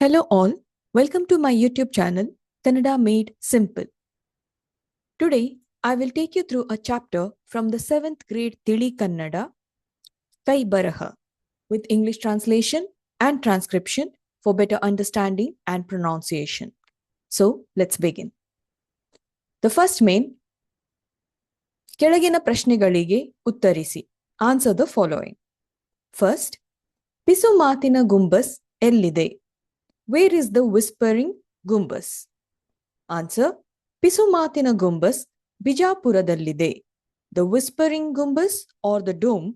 Hello all, welcome to my YouTube channel, Kannada Made Simple. Today, I will take you through a chapter from the 7th grade Tili Kannada, Kai Baraha, with English translation and transcription for better understanding and pronunciation. So, let's begin. The first main, ಕೆಳಗಿನ ಪ್ರಶ್ನೆಗಳಿಗೆ ಉತ್ತರಿಸಿ. Answer the following. First, ಪಿಸು ಮಾತಿನ ಗುಂಬಸ್ ಎಲ್ಲಿದೆ? Where is the whispering gumbas? Answer. ಪಿಸು ಮಾತಿನ Gumbaz ಬಿಜಾಪುರದಲ್ಲಿದೆ. The whispering gumbas or the dome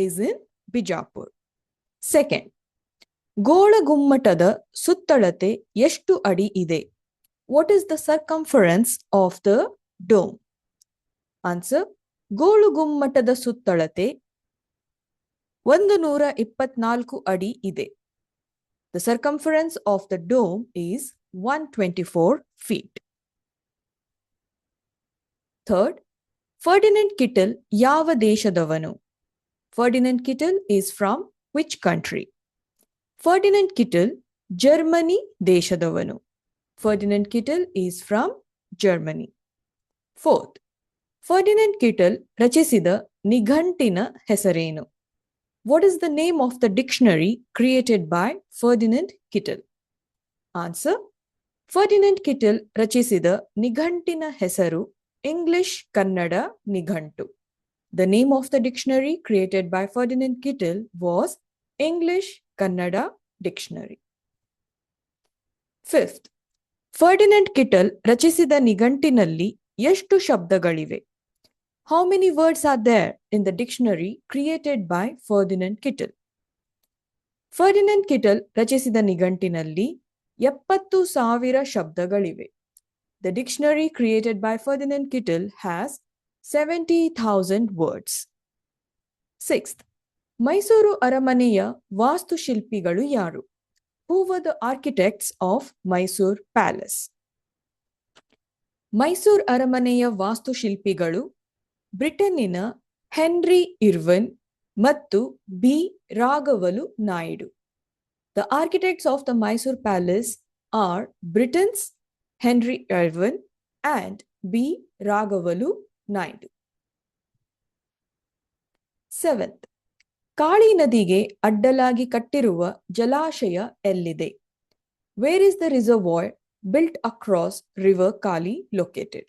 is in Bijapur. Second. ಗೋಳಗುಮ್ಮಟದ ಸುತ್ತಳತೆ ಎಷ್ಟು ಅಡಿ ಇದೆ? What is the circumference of the dome? Answer. ಗೋಳುಗುಮ್ಮಟದ ಸುತ್ತಳತೆ 124 ಅಡಿ ಇದೆ. The circumference of the dome is 124 feet. Third, Ferdinand Kittel ಯಾವ ದೇಶದವನು? Ferdinand Kittel is from which country? Ferdinand Kittel Germany ದೇಶದವನು. Ferdinand Kittel is from Germany. Fourth, Ferdinand Kittel ರಚಿಸಿದ ನಿಘಂಟಿನ ಹೆಸರೇನು? What is the name of the dictionary created by Ferdinand Kittel? Answer. Ferdinand Kittel ರಚಿಸಿದ ನಿಘಂಟಿನ ಹೆಸರು English Kannada Nighanttu. The name of the dictionary created by Ferdinand Kittel was English Kannada Dictionary. Fifth, Ferdinand Kittel ರಚಿಸಿದ ನಿಘಂಟಿನಲ್ಲಿ ಎಷ್ಟು ಶಬ್ದಗಳಿವೆ? How many words are there in the dictionary created by Ferdinand Kittel? Ferdinand Kittel ರಚಿಸಿದ ನಿಘಂಟಿನಲ್ಲಿ 70,000 ಶಬ್ದಗಳಿವೆ. The dictionary created by Ferdinand Kittel has 70,000 words. Sixth, Mysuru ಅರಮನೆಯ ವಾಸ್ತುಶಿಲ್ಪಿಗಳು ಯಾರು? Who were the architects of Mysore Palace? Mysuru ಅರಮನೆಯ ವಾಸ್ತುಶಿಲ್ಪಿಗಳು ಬ್ರಿಟನ್ನಿನ Henry Irwin ಮತ್ತು B ರಾಘವಲು Naidu. The architects of the Mysore Palace are Britain's Henry Irwin and B. Ragavalu Naidu. Seventh, Kali ನದಿಗೆ ಅಡ್ಡಲಾಗಿ ಕಟ್ಟಿರುವ ಜಲಾಶಯ ಎಲ್ಲಿದೆ? Where is the reservoir built across River Kali located?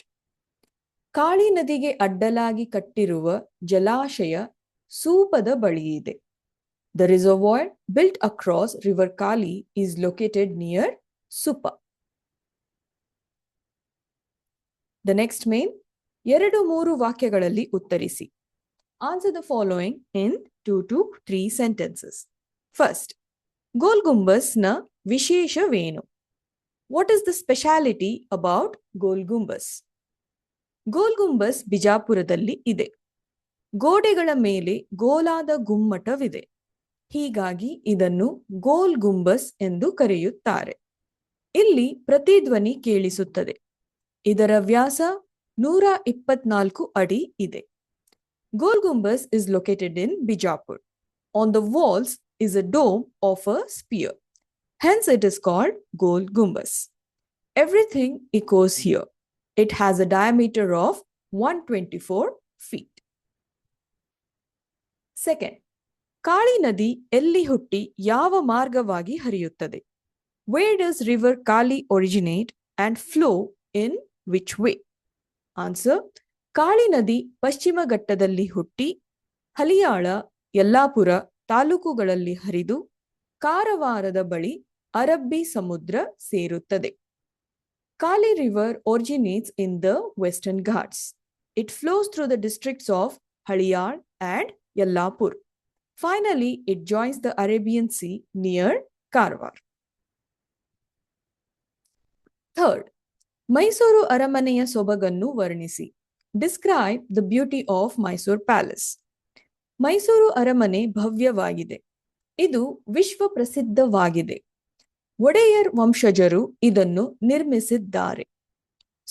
Kali ನದಿಗೆ ಅಡ್ಡಲಾಗಿ ಕಟ್ಟಿರುವ ಜಲಾಶಯ ಸೂಪದ ಬಳಿ ಇದೆ. The reservoir built across River Kali is located near Supa. The next main, 2-3 ವಾಕ್ಯಗಳಲ್ಲಿ ಉತ್ತರಿಸಿ. Answer the following in 2 to 3 sentences. First, goal ಗುಂಬಸ್ನ ವಿಶೇಷವೇನು? What is the speciality about ಗೋಲ್ ಗುಂಬಸ್? ಗೋಲ್ ಗುಂಬಸ್ ಬಿಜಾಪುರದಲ್ಲಿ ಇದೆ. ಗೋಡೆಗಳ ಮೇಲೆ ಗೋಲಾದ ಗುಮ್ಮಟವಿದೆ. ಹೀಗಾಗಿ ಇದನ್ನು ಗೋಲ್ ಗುಂಬಸ್ ಎಂದು ಕರೆಯುತ್ತಾರೆ. ಇಲ್ಲಿ ಪ್ರತಿಧ್ವನಿ ಕೇಳಿಸುತ್ತದೆ. ಇದರ ವ್ಯಾಸ 124 ಅಡಿ ಇದೆ. ಗೋಲ್ Gumbaz is located in Bijapur. On the walls is a dome of a sphere. Hence it is called Gol Gumbas. Everything echoes here. It has a diameter of 124 feet. Second, Kali ನದಿ ಎಲ್ಲಿ ಹುಟ್ಟಿ ಯಾವ ಮಾರ್ಗವಾಗಿ ಹರಿಯುತ್ತದೆ? Where does river Kali originate and flow in which way? Answer. Kali ನದಿ ಪಶ್ಚಿಮ ಘಟ್ಟದಲ್ಲಿ ಹುಟ್ಟಿ ಹಳಿಯಾಳ, ಯಲ್ಲಾಪುರ ತಾಲೂಕುಗಳಲ್ಲಿ ಹರಿದು ಕಾರವಾರದ ಬಳಿ ಅರಬ್ಬಿ ಸಮುದ್ರ ಸೇರುತ್ತದೆ. Kali River originates in the Western Ghats. It flows through the districts of Haliyal and Yellapur. Finally, it joins the Arabian Sea near Karwar. Third, Mysuru ಅರಮನೆಯ ಸೊಬಗನ್ನು ವರ್ಣಿಸಿ. Describe the beauty of Mysore Palace. Mysuru ಅರಮನೆ ಭವ್ಯವಾಗಿದೆ. ಇದು ವಿಶ್ವ ಪ್ರಸಿದ್ಧವಾಗಿದೆ. ಒಡೆಯರ್ ವಂಶಜರು ಇದನ್ನು ನಿರ್ಮಿಸಿದ್ದಾರೆ.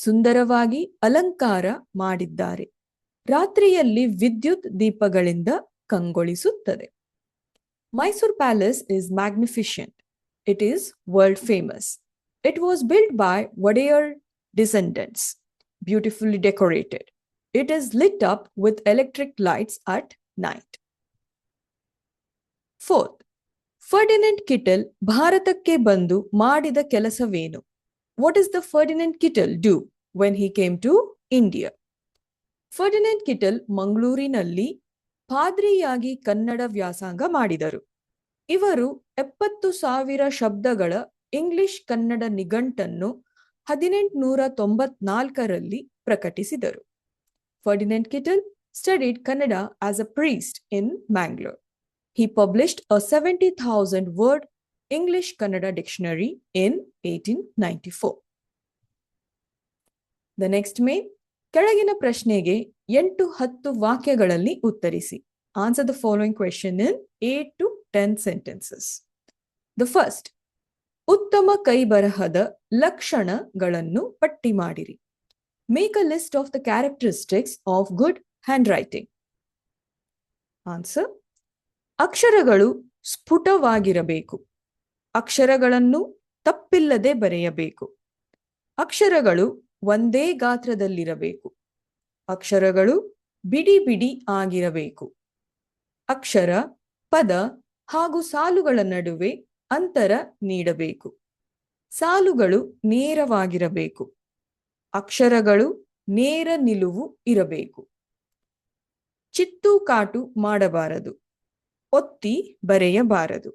ಸುಂದರವಾಗಿ ಅಲಂಕಾರ ಮಾಡಿದ್ದಾರೆ. ರಾತ್ರಿಯಲ್ಲಿ ವಿದ್ಯುತ್ ದೀಪಗಳಿಂದ ಕಂಗೊಳಿಸುತ್ತದೆ. Mysore Palace is magnificent. It is world famous. It was built by Wadeyar descendants, beautifully decorated. It is lit up with electric lights at night. Fourth, Ferdinand Kittel ಭಾರತಕ್ಕೆ ಬಂದು ಮಾಡಿದ ಕೆಲಸವೇನು? What is the Ferdinand Kittel do when he came to India? Ferdinand Kittel ಮಂಗಳೂರಿನಲ್ಲಿ ಪಾದ್ರಿಯಾಗಿ ಕನ್ನಡ ವ್ಯಾಸಂಗ ಮಾಡಿದರು. ಇವರು 70,000 ಶಬ್ದಗಳ ಇಂಗ್ಲಿಷ್ ಕನ್ನಡ ನಿಘಂಟನ್ನು 1894ರಲ್ಲಿ ಪ್ರಕಟಿಸಿದರು. Ferdinand Kittel studied Kannada as a priest in Mangalore. He published a 70,000-word English Kannada dictionary in 1894. The next main, ಕೆಳಗಿನ ಪ್ರಶ್ನೆಗೆ 8-10 ವಾಕ್ಯಗಳಲ್ಲಿ ಉತ್ತರಿಸಿ. Answer the following question in 8 to 10 sentences. The first, ಉತ್ತಮ ಕೈಬರಹದ ಲಕ್ಷಣಗಳನ್ನು ಪಟ್ಟಿ ಮಾಡಿರಿ. Make a list of the characteristics of good handwriting. Answer, ಅಕ್ಷರಗಳು ಸ್ಫುಟವಾಗಿರಬೇಕು. ಅಕ್ಷರಗಳನ್ನು ತಪ್ಪಿಲ್ಲದೆ ಬರೆಯಬೇಕು. ಅಕ್ಷರಗಳು ಒಂದೇ ಗಾತ್ರದಲ್ಲಿರಬೇಕು. ಅಕ್ಷರಗಳು ಬಿಡಿ ಬಿಡಿ ಆಗಿರಬೇಕು. ಅಕ್ಷರ, ಪದ ಹಾಗೂ ಸಾಲುಗಳ ನಡುವೆ ಅಂತರ ನೀಡಬೇಕು. ಸಾಲುಗಳು ನೇರವಾಗಿರಬೇಕು. ಅಕ್ಷರಗಳು ನೇರ ನಿಲುವು ಇರಬೇಕು. ಚಿತ್ತುಕಾಟು ಮಾಡಬಾರದು. ಒತ್ತಿ ಬರೆಯಬಾರದು.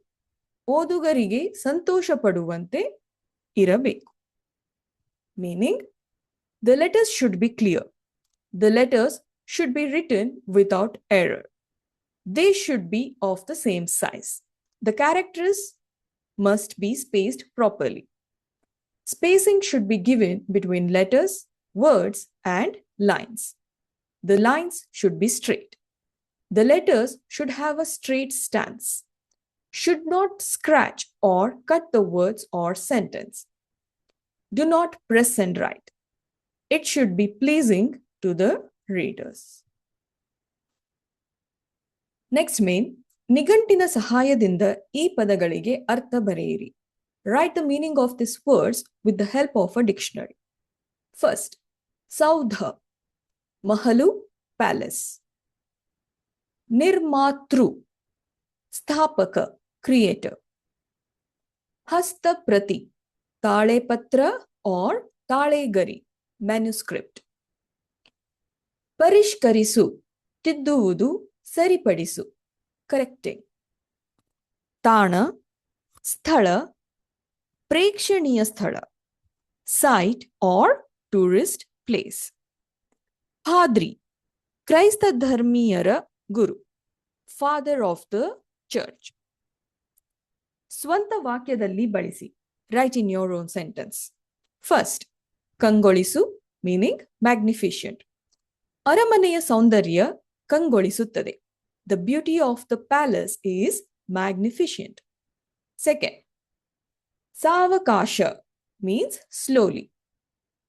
ಓದುಗರಿಗೆ ಸಂತೋಷ ಪಡುವಂತೆ ಇರಬೇಕು. Meaning, the letters should be clear. The letters should be written without error. They should be of the same size. The characters must be spaced properly. Spacing should be given between letters, words, and lines. The lines should be straight. The letters should have a straight stance. Should not scratch or cut the words or sentence. Do not press and write. It should be pleasing to the readers. Next main, ನಿಘಂಟಿನ ಸಹಾಯದಿಂದ ಈ ಪದಗಳಿಗೆ ಅರ್ಥ ಬರೆಯಿರಿ. Write the meaning of these words with the help of a dictionary. First, Saudha, Mahalu, palace. Nirmatru, Sthapaka, creator. Hastaprati, Talepatra or Talegari, manuscript. Parishkarisu, Tidduvudu, Saripadisu, correcting. Tana, Sthala, Prekshaniya Sthala, site or tourist place. Padri, Kraista Dharmiyara Guru, father of the church. ಸ್ವಂತ ವಾಕ್ಯದಲ್ಲಿ ಬಳಸಿ. Write in your own sentence. First, ಕಂಗೊಳಿಸು, meaning magnificent. ಅರಮನೆಯ ಸೌಂದರ್ಯ ಕಂಗೊಳಿಸುತ್ತದೆ. The beauty of the palace is magnificent. Second, ಸಾವಕಾಶ means slowly.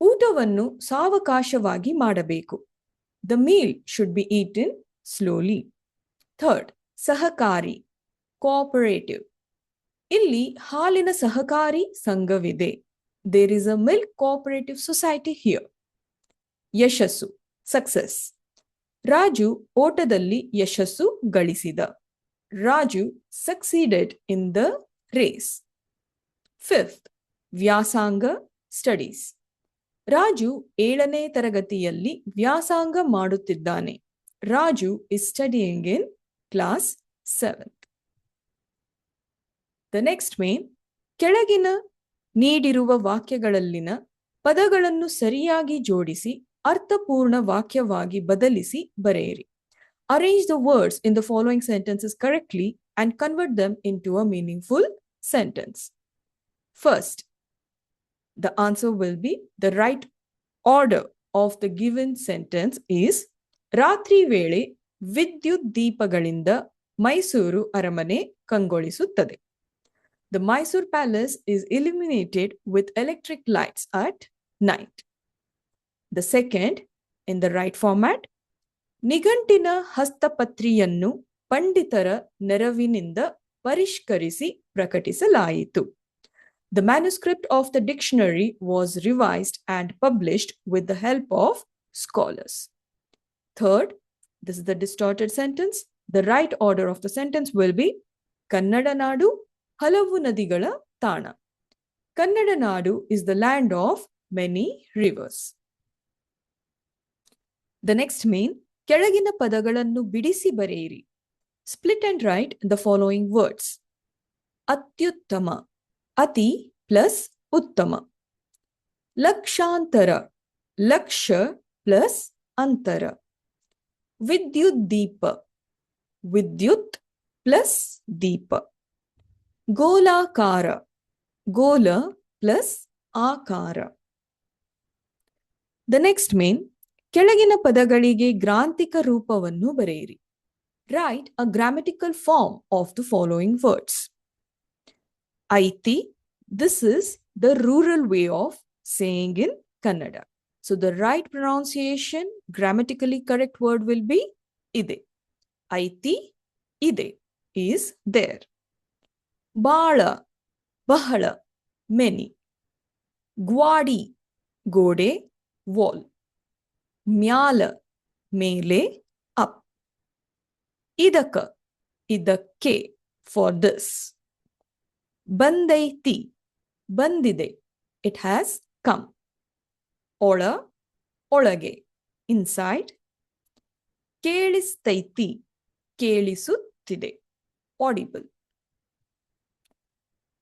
ಊಟವನ್ನು ಸಾವಕಾಶವಾಗಿ ಮಾಡಬೇಕು. The meal should be eaten slowly. Third, ಸಹಕಾರಿ, cooperative. ಇಲ್ಲಿ ಹಾಲಿನ ಸಹಕಾರಿ ಸಂಘವಿದೆ. There is a milk cooperative society here. ಯಶಸ್ಸು, success. Raju ಓಟದಲ್ಲಿ ಯಶಸ್ಸು ಗಳಿಸಿದ. Raju succeeded in the race. Fifth, ವ್ಯಾಸಂಗ, studies. ರಾಜು 7ನೇ ತರಗತಿಯಲ್ಲಿ ವ್ಯಾಸಂಗ ಮಾಡುತ್ತಿದ್ದಾನೆ. Raju is studying in class 7th. The next main, ಕೆಳಗಿನ ನೀಡಿರುವ ವಾಕ್ಯಗಳಲ್ಲಿನ ಪದಗಳನ್ನು ಸರಿಯಾಗಿ ಜೋಡಿಸಿ ಅರ್ಥಪೂರ್ಣ ವಾಕ್ಯವಾಗಿ ಬದಲಿಸಿ ಬರೆಯಿರಿ. Arrange the words in the following sentences correctly and convert them into a meaningful sentence. First, the answer will be the right order of the given sentence is ರಾತ್ರಿ ವೇಳೆ ವಿದ್ಯುತ್ ದೀಪಗಳಿಂದ ಮೈಸೂರು ಅರಮನೆ ಕಂಗೊಳಿಸುತ್ತದೆ. The Mysore Palace is illuminated with electric lights at night. The second, in the right format, ನಿಘಂಟಿನ ಹಸ್ತಪತ್ರಿಯನ್ನು ಪಂಡಿತರ ನೆರವಿನಿಂದ ಪರಿಷ್ಕರಿಸಿ ಪ್ರಕಟಿಸಲಾಯಿತು. The manuscript of the dictionary was revised and published with the help of scholars. Third, this is the distorted sentence. The right order of the sentence will be Kannada Nadu halavu nadigala tana. Kannada Nadu is the land of many rivers. The next main, ಕೆಳಗಿನ ಪದಗಳನ್ನು ಬಿಡಿಸಿ ಬರೆಯಿರಿ. Split and write the following words. ಅತ್ಯುತ್ತಮ, ಅತಿ plus ಉತ್ತಮ. ಲಕ್ಷಾಂತರ, lakh plus ಅಂತರ. ವಿದ್ಯುತ್ ದೀಪ, ವಿದ್ಯುತ್ plus ದೀಪ. ಗೋಲಾಕಾರ, ಗೋಲ plus ಆಕಾರ. The next main, ಕೆಳಗಿನ ಪದಗಳಿಗೆ ಗ್ರಾಂಥಿಕ ರೂಪವನ್ನು ಬರೆಯಿರಿ. Write a grammatical form of the following words. Aiti, this is the rural way of saying in Kannada. So the right pronunciation, grammatically correct word will be ide. Aiti, ide is there. Bala, bahala, many. Gwadi, gode, wall. Myala, mele, up. Idaka, idakke, for this. Bandaiti, bandide, it has come. Ola, olage, inside. Kelistaiti, kelisuttide, audible.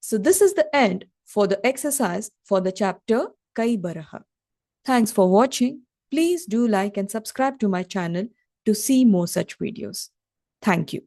So this is the end for the exercise for the chapter Kai Baraha. Thanks for watching. Please do like and subscribe to my channel to see more such videos. Thank you.